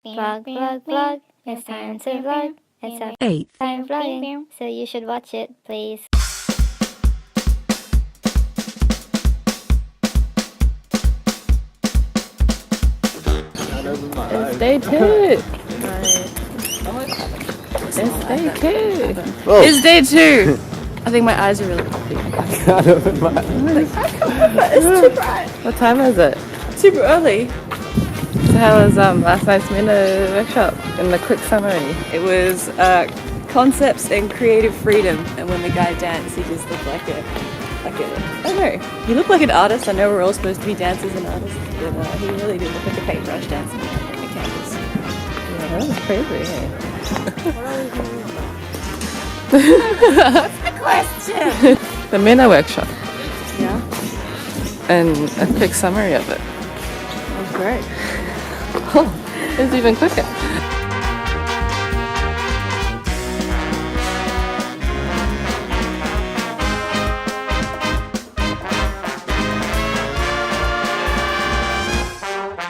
Vlog, vlog, vlog. It's time to vlog. It's our 8th time vlogging, so you should watch it, please. It's day 2. It's day 2. Oh. It's day 2. I think my eyes are really happy. I can't open my eyes. It's too bright. What time is it? Super early. So how was last night's Mena workshop? In the quick summary, it was concepts and creative freedom. And when the guy danced, he just looked like a I don't know. He looked like an artist. I know we're all supposed to be dancers and artists, but he really did look like a paintbrush dancing on the campus. Yeah, that was crazy. Hey? What are we doing about? What's the question? The Mena workshop. Yeah. And a quick summary of it. That was great. Oh, it was even quicker.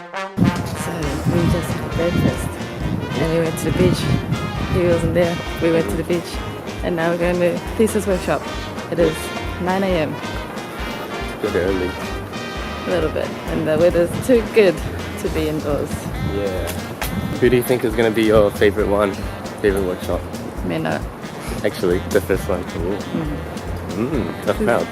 We just had breakfast and we went to the beach. He wasn't there. We went to the beach and now we're going to thesis workshop. It is 9 a.m. A bit early. A little bit, and the weather's too good to be indoors. Yeah. Who do you think is going to be your favorite one? Favorite workshop? Mena. Actually, the first one. That's proud.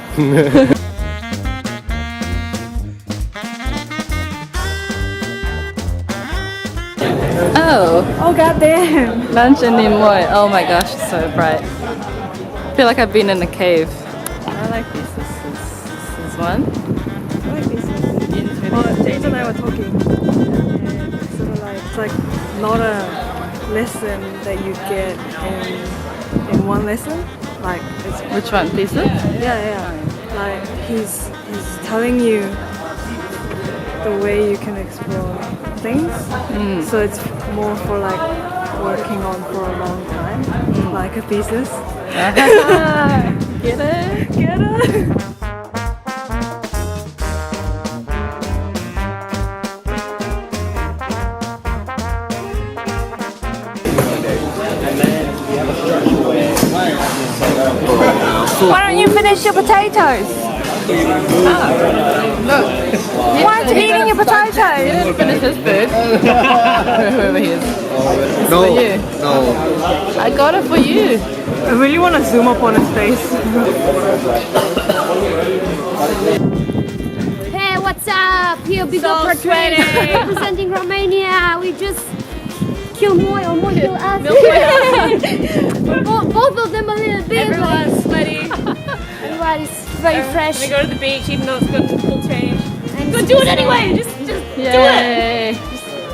Oh goddamn! lunch in Nimoy. Oh my gosh, it's so bright. I feel like I've been in a cave. I like this. This is one. I like this. Well, James and I were talking, and it's sort of like it's like not a lesson that you get in one lesson. Like it's Which one? Thesis? yeah. Like he's telling you the way you can explore things. So it's more for like working on for a long time, like a thesis. Get it? Get it? Why don't you finish your potatoes? Look. Why aren't you eating your He potatoes? didn't finish his food. Whoever he is. It's for you. No. I got it for you. I really want to zoom up on his face. Hey, what's up? Here we go portraying representing Romania. We just killed Moy or Moy killed us. Both of them a little bit. Everyone's sweaty. Everybody's very fresh. We go to the beach even though it's got full change. And Go do it anyway. Just do it. Yay.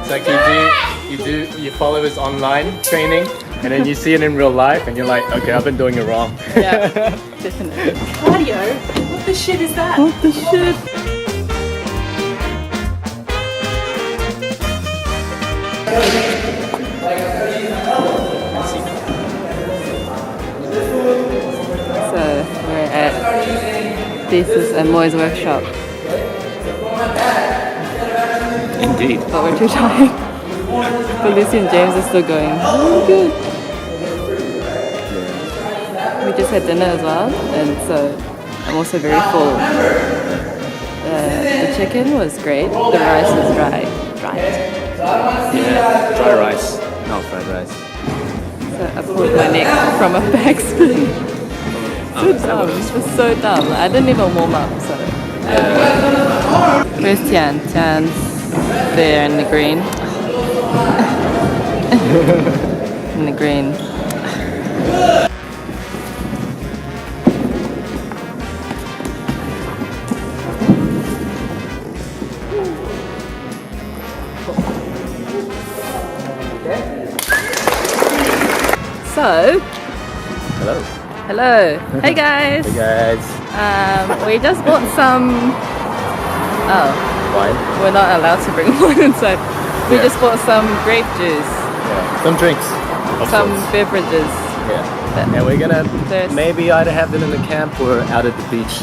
It's like you follow his online training and then you see it in real life and you're like, okay, I've been doing it wrong. Yeah, definitely. Cardio? What the shit is that? What the shit? So we're at Thesis and Moy's workshop, Indeed. but we're too tired. But Lucy and James are still going. Oh, good. We just had dinner as well, and so I'm also very full. The chicken was great. The rice was dry. Yeah, dry rice, not fried rice. So I pulled my neck from a back spin. So dumb. It was so dumb. I didn't even warm up. So. Where's Tian? Tian's there in the green. In the green. So, hello. Hey guys. Hey guys. We just bought some. Oh, Wine? we're not allowed to bring wine inside. We Yeah. just bought some grape juice, Yeah. Some drinks. Of some sorts. beverages. Yeah. And we're gonna There's- maybe either have them in the camp or out at the beach.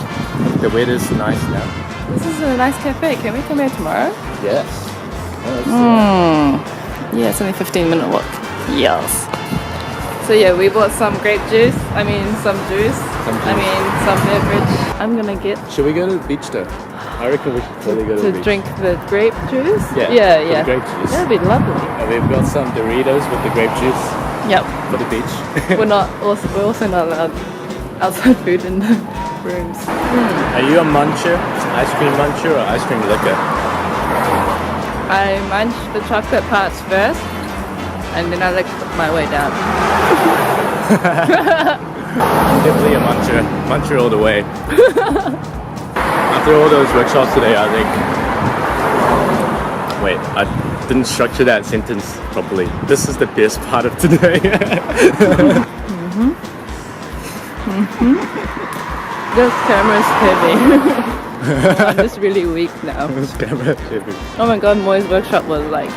The weather's nice now. This is a nice cafe. Can we come here tomorrow? Yes. Oh, Yeah, it's only a 15-minute walk. Yes. So yeah, we bought some grape juice. I mean, some juice. Some I juice. mean, some beverage. I'm gonna get Should we go to the beach though? I reckon we should totally go to to the beach. drink the grape juice. Yeah, yeah, for the yeah. grape juice. That'd be lovely. And we've got some Doritos with the grape juice Yep. for the beach. We're also not allowed outside food in the rooms. Are you a muncher? Ice cream muncher or ice cream liquor? I munch the chocolate parts first, and then I lick my way down. I'm definitely a muncher. Muncher all the way. After all those workshops today, I think... Wait, I didn't structure that sentence properly. This is the best part of today. This camera's heavy. I'm just really weak now. This camera is heavy. Oh my god, Moy's workshop was like...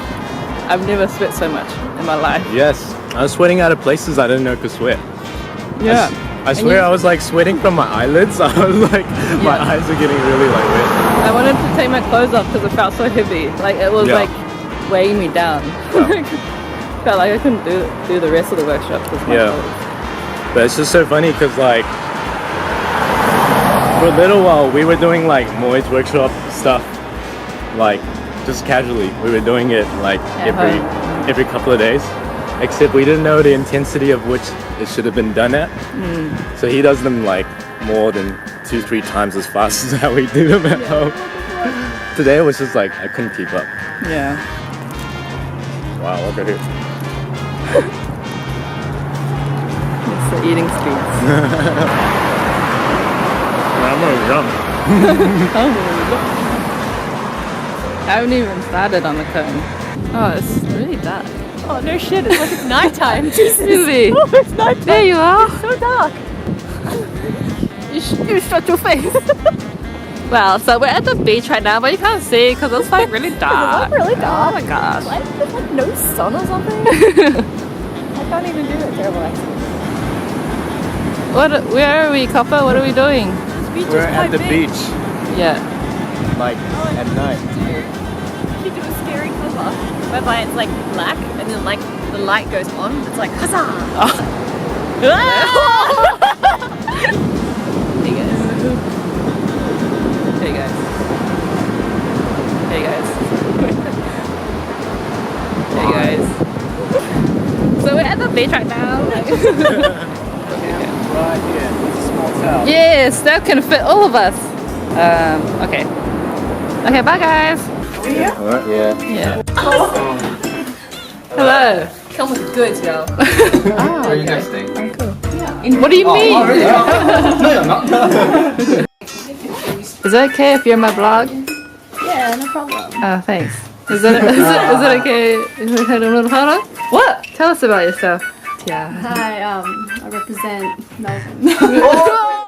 I've never sweat so much in my life. Yes, I was sweating out of places I didn't know could sweat. Yeah. I swear I was like sweating from my eyelids. I was like, my eyes are getting really like wet. I wanted to take my clothes off because it felt so heavy. Like it was Yeah. like weighing me down. Yeah. Felt like I couldn't do the rest of the workshop with my Yeah. clothes. But it's just so funny because like, for a little while we were doing like Moy's workshop stuff, like just casually. We were doing it like every couple of days. Except we didn't know the intensity of which it should have been done at. So he does them like more than 2-3 times as fast as how we do them at home. Today it was just like I couldn't keep up. Yeah. Wow, look at it. It's the eating speeds. I'm gonna jump. I haven't even started on the cone. Oh, it's really dark. Oh no shit, it's like it's nighttime. Really? Oh, it's nighttime. There you are. It's so dark. You shut your face. Well, so we're at the beach right now, but you can't see because it's like really dark. It's really dark. Oh my gosh. Like, there's like no sun or something. I can't even do that terrible accent. Where are we, Copper? What are we doing? This beach We're is at quite the big. beach, Yeah. like at night. You do a scary cover whereby it's like black and then like the light goes on. It's like huzzah! Hey guys. Hey guys. Hey guys. Hey guys. So we're at the beach right now. Right here, it's a small town. Yes, that can fit all of us. Okay. Okay, bye guys. Alright, yeah. Yeah. Hello. Come with goods, yo. Oh, Are you guys staying? what do you mean? No, you're not. Is it okay if you're in my blog? Yeah, no problem. Oh, thanks. Is it okay if we had a little photo? What? Tell us about yourself. Yeah. Hi, I represent Melbourne.